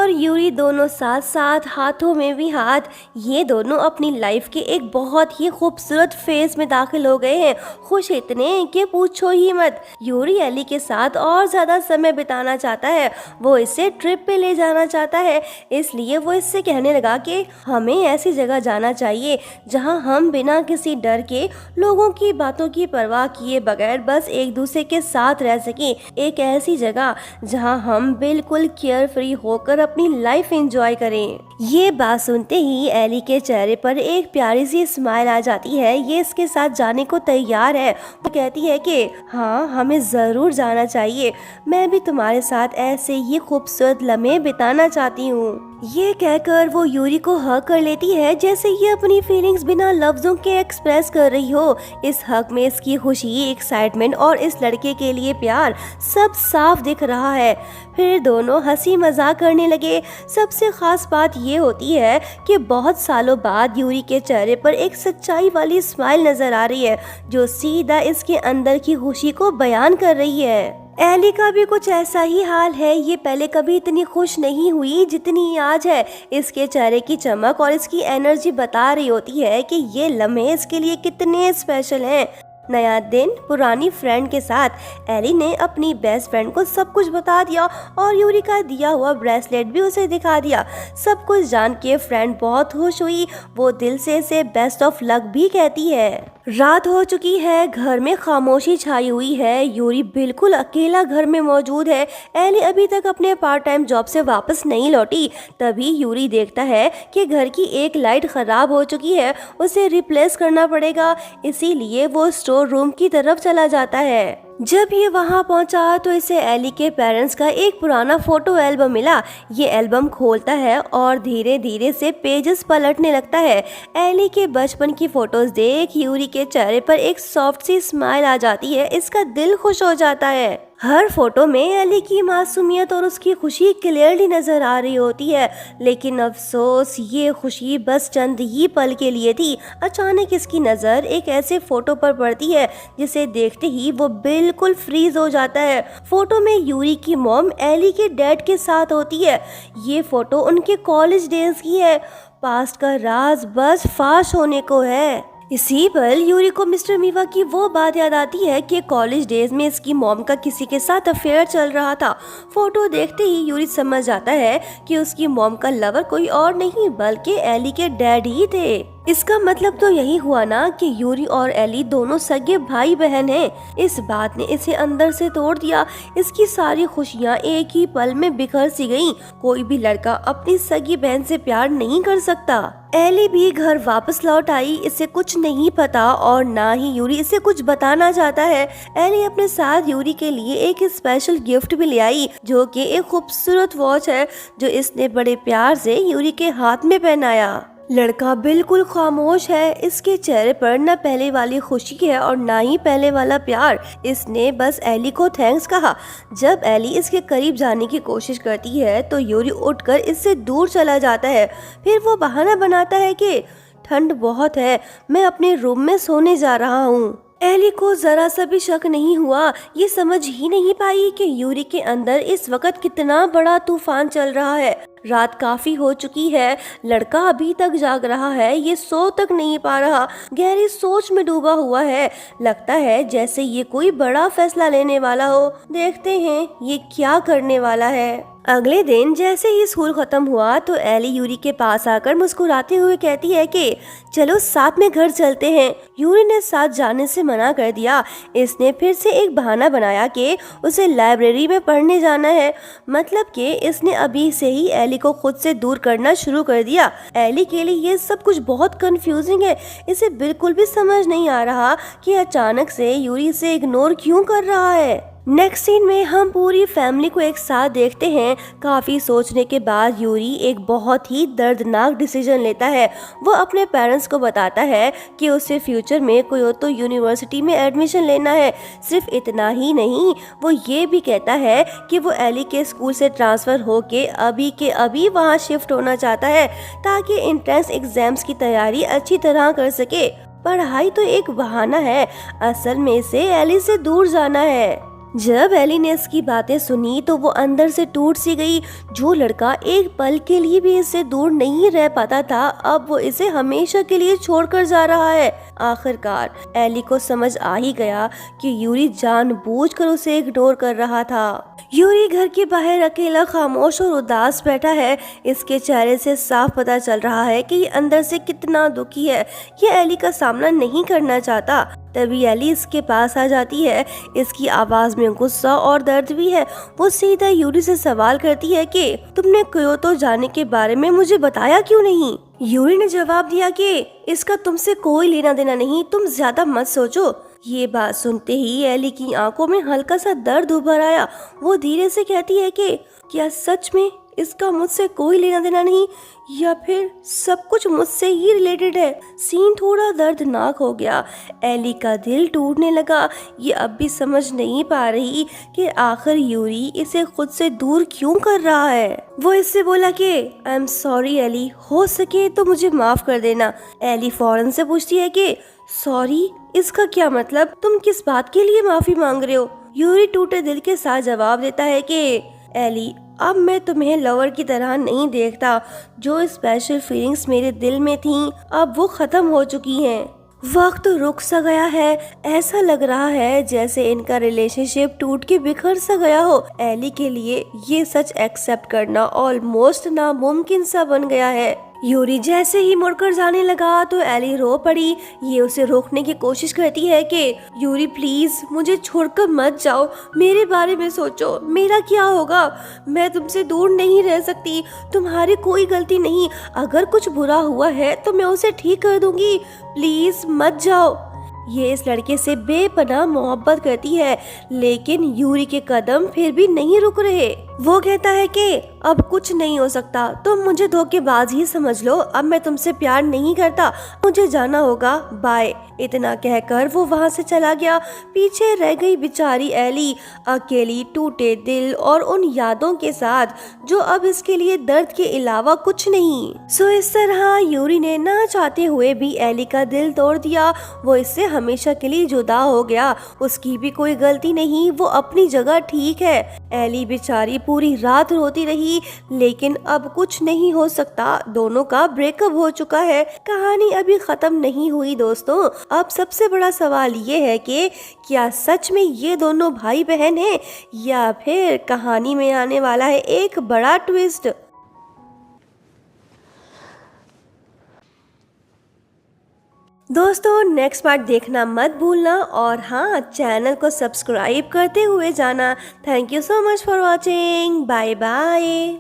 और यूरी दोनों साथ साथ, हाथों में भी हाथ। ये दोनों अपनी लाइफ के एक बहुत ही खूबसूरत फेज में दाखिल हो गए हैं। खुश इतने कि पूछो ही मत। यूरी एली के साथ और ज्यादा समय बिताना चाहता है। वो इसे ट्रिप पे ले जाना चाहता है, इसलिए वो इससे कहने लगा कि हमें ऐसी जगह जाना चाहिए जहां हम बिना किसी डर के, लोगों की बातों की परवाह किए बगैर बस एक दूसरे के साथ रह सके। एक ऐसी जगह जहां हम बिल्कुल केयर फ्री होकर अपनी लाइफ एंजॉय करें। ये बात सुनते ही एली के चेहरे पर एक प्यारी सी स्माइल आ जाती है। ये इसके साथ जाने को तैयार है। वो कहती है कि हाँ, हमें जरूर जाना चाहिए। मैं भी तुम्हारे साथ ऐसे ही खूबसूरत लम्हे बिताना चाहती हूँ। ये कहकर वो यूरी को हग कर लेती है, जैसे ये अपनी फीलिंग्स बिना लफ्जों के एक्सप्रेस कर रही हो। इस हग में इसकी खुशी, एक्साइटमेंट और इस लड़के के लिए प्यार सब साफ दिख रहा है। फिर दोनों हंसी मजाक करने लगे। सबसे खास बात ये होती है कि बहुत सालों बाद यूरी के चेहरे पर एक सच्चाई वाली स्माइल नजर आ रही है, जो सीधा इसके अंदर की खुशी को बयान कर रही है। एली का भी कुछ ऐसा ही हाल है। ये पहले कभी इतनी खुश नहीं हुई जितनी आज है। इसके चेहरे की चमक और इसकी एनर्जी बता रही होती है कि ये लम्हे इसके लिए कितने स्पेशल हैं। नया दिन, पुरानी फ्रेंड के साथ एली ने अपनी बेस्ट फ्रेंड को सब कुछ बता दिया और यूरी का दिया हुआ ब्रेसलेट भी उसे दिखा दिया। सब कुछ जान के फ्रेंड बहुत खुश हुई। वो दिल से इसे बेस्ट ऑफ लक भी कहती है। रात हो चुकी है, घर में खामोशी छाई हुई है। यूरी बिल्कुल अकेला घर में मौजूद है। एली अभी तक अपने पार्ट टाइम जॉब से वापस नहीं लौटी। तभी यूरी देखता है कि घर की एक लाइट खराब हो चुकी है, उसे रिप्लेस करना पड़ेगा। इसीलिए वो स्टोर रूम की तरफ चला जाता है। जब ये वहाँ पहुँचा तो इसे एली के पेरेंट्स का एक पुराना फोटो एल्बम मिला। ये एल्बम खोलता है और धीरे धीरे से पेजेस पलटने लगता है। एली के बचपन की फोटोज देख यूरी के चेहरे पर एक सॉफ्ट सी स्माइल आ जाती है। इसका दिल खुश हो जाता है। हर फोटो में एली की मासूमियत और उसकी खुशी क्लियरली नजर आ रही होती है, लेकिन अफसोस ये खुशी बस चंद ही पल के लिए थी। अचानक इसकी नजर एक ऐसे फोटो पर पड़ती है जिसे देखते ही वो बिल्कुल फ्रीज हो जाता है। फोटो में यूरी की मॉम एली के डैड के साथ होती है। ये फोटो उनके कॉलेज डेज की है। पास्ट का राज बस फाश होने को है। इसी पल यूरी को मिस्टर मीवा की वो बात याद आती है कि कॉलेज डेज में इसकी मॉम का किसी के साथ अफेयर चल रहा था। फोटो देखते ही यूरी समझ जाता है कि उसकी मॉम का लवर कोई और नहीं बल्कि एली के डैड ही थे। इसका मतलब तो यही हुआ ना कि यूरी और एली दोनों सगे भाई बहन हैं। इस बात ने इसे अंदर से तोड़ दिया। इसकी सारी खुशियाँ एक ही पल में बिखर सी गईं। कोई भी लड़का अपनी सगी बहन से प्यार नहीं कर सकता। एली भी घर वापस लौट आई। इसे कुछ नहीं पता और ना ही यूरी इसे कुछ बताना चाहता है। एली अपने साथ यूरी के लिए एक स्पेशल गिफ्ट भी ले आई, जो कि एक खूबसूरत वॉच है, जो इसने बड़े प्यार से यूरी के हाथ में पहनाया। लड़का बिल्कुल खामोश है। इसके चेहरे पर न पहले वाली खुशी है और ना ही पहले वाला प्यार। इसने बस एली को थैंक्स कहा। जब एली इसके करीब जाने की कोशिश करती है तो यूरी उठकर इससे दूर चला जाता है। फिर वो बहाना बनाता है कि ठंड बहुत है, मैं अपने रूम में सोने जा रहा हूँ। एली को जरा सा भी शक नहीं हुआ। ये समझ ही नहीं पाई कि यूरी के अंदर इस वक्त कितना बड़ा तूफान चल रहा है। रात काफी हो चुकी है। लड़का अभी तक जाग रहा है। ये सो तक नहीं पा रहा, गहरी सोच में डूबा हुआ है। लगता है जैसे ये कोई बड़ा फैसला लेने वाला हो। देखते हैं ये क्या करने वाला है। अगले दिन जैसे ही स्कूल खत्म हुआ तो एली यूरी के पास आकर मुस्कुराते हुए कहती है कि चलो साथ में घर चलते हैं। यूरी ने साथ जाने से मना कर दिया। इसने फिर से एक बहाना बनाया कि उसे लाइब्रेरी में पढ़ने जाना है। मतलब कि इसने अभी से ही एली को खुद से दूर करना शुरू कर दिया। एली के लिए ये सब कुछ बहुत कंफ्यूजिंग है। इसे बिल्कुल भी समझ नहीं आ रहा कि अचानक से यूरी इसे इग्नोर क्यों कर रहा है। नेक्स्ट सीन में हम पूरी फैमिली को एक साथ देखते हैं। काफी सोचने के बाद यूरी एक बहुत ही दर्दनाक डिसीजन लेता है। वो अपने पेरेंट्स को बताता है कि उसे फ्यूचर में क्योतो यूनिवर्सिटी में एडमिशन लेना है। सिर्फ इतना ही नहीं, वो ये भी कहता है कि वो एली के स्कूल से ट्रांसफर होके अभी के अभी वहाँ शिफ्ट होना चाहता है, ताकि एंट्रेंस एग्जाम्स की तैयारी अच्छी तरह कर सके। पढ़ाई तो एक बहाना है, असल में इसे एली से दूर जाना है। जब एली ने इसकी बातें सुनी तो वो अंदर से टूट सी गई। जो लड़का एक पल के लिए भी इससे दूर नहीं रह पाता था, अब वो इसे हमेशा के लिए छोड़कर जा रहा है। आखिरकार एली को समझ आ ही गया कि यूरी जानबूझकर उसे इग्नोर कर रहा था। यूरी घर के बाहर अकेला, खामोश और उदास बैठा है। इसके चेहरे से साफ पता चल रहा है कि ये अंदर से कितना दुखी है। ये एली का सामना नहीं करना चाहता। तभी एली इसके पास आ जाती है। इसकी आवाज में गुस्सा और दर्द भी है। वो सीधा यूरी से सवाल करती है कि तुमने क्योतो जाने के बारे में मुझे बताया क्यों नहीं। यूरी ने जवाब दिया कि इसका तुमसे कोई लेना देना नहीं, तुम ज्यादा मत सोचो। ये बात सुनते ही एली की आंखों में हल्का सा दर्द उभर आया। वो धीरे से कहती है कि क्या सच में इसका मुझसे कोई लेना देना नहीं, या फिर सब कुछ मुझसे ही रिलेटेड है। सीन थोड़ा दर्दनाक हो गया। एली का दिल टूटने लगा। ये अब भी समझ नहीं पा रही कि आखिर यूरी इसे खुद से दूर क्यों कर रहा है। वो इससे बोला कि आई एम सॉरी एली, हो सके तो मुझे माफ कर देना। एली फौरन से पूछती है कि सॉरी, इसका क्या मतलब? तुम किस बात के लिए माफी मांग रहे हो? यूरी टूटे दिल के साथ जवाब देता है कि एली, अब मैं तुम्हें लवर की तरह नहीं देखता। जो स्पेशल फीलिंग्स मेरे दिल में थीं, अब वो खत्म हो चुकी हैं। वक्त रुक सा गया है। ऐसा लग रहा है जैसे इनका रिलेशनशिप टूट के बिखर सा गया हो। एली के लिए ये सच एक्सेप्ट करना ऑलमोस्ट नामुमकिन सा बन गया है। यूरी जैसे ही मुड़कर जाने लगा तो एली रो पड़ी। ये उसे रोकने की कोशिश करती है कि यूरी प्लीज मुझे छोड़कर मत जाओ, मेरे बारे में सोचो, मेरा क्या होगा? मैं तुमसे दूर नहीं रह सकती, तुम्हारी कोई गलती नहीं। अगर कुछ बुरा हुआ है तो मैं उसे ठीक कर दूंगी, प्लीज मत जाओ। ये इस लड़के से बेपनाह मोहब्बत करती है, लेकिन यूरी के कदम फिर भी नहीं रुक रहे। वो कहता है कि अब कुछ नहीं हो सकता, तुम मुझे धोखेबाज ही समझ लो, अब मैं तुमसे प्यार नहीं करता, मुझे जाना होगा, बाय। इतना कहकर वो वहाँ से चला गया। पीछे रह गई बेचारी एली, अकेली, टूटे दिल और उन यादों के साथ जो अब इसके लिए दर्द के अलावा कुछ नहीं। सो इस तरह यूरी ने ना चाहते हुए भी एली का दिल तोड़ दिया। वो इससे हमेशा के लिए जुदा हो गया। उसकी भी कोई गलती नहीं, वो अपनी जगह ठीक है। एली बेचारी पूरी रात रोती रही, लेकिन अब कुछ नहीं हो सकता। दोनों का ब्रेकअप हो चुका है। कहानी अभी खत्म नहीं हुई दोस्तों। अब सबसे बड़ा सवाल ये है कि क्या सच में ये दोनों भाई बहन हैं, या फिर कहानी में आने वाला है एक बड़ा ट्विस्ट। दोस्तों नेक्स्ट पार्ट देखना मत भूलना, और हाँ, चैनल को सब्सक्राइब करते हुए जाना। Thank you so much for watching. Bye bye.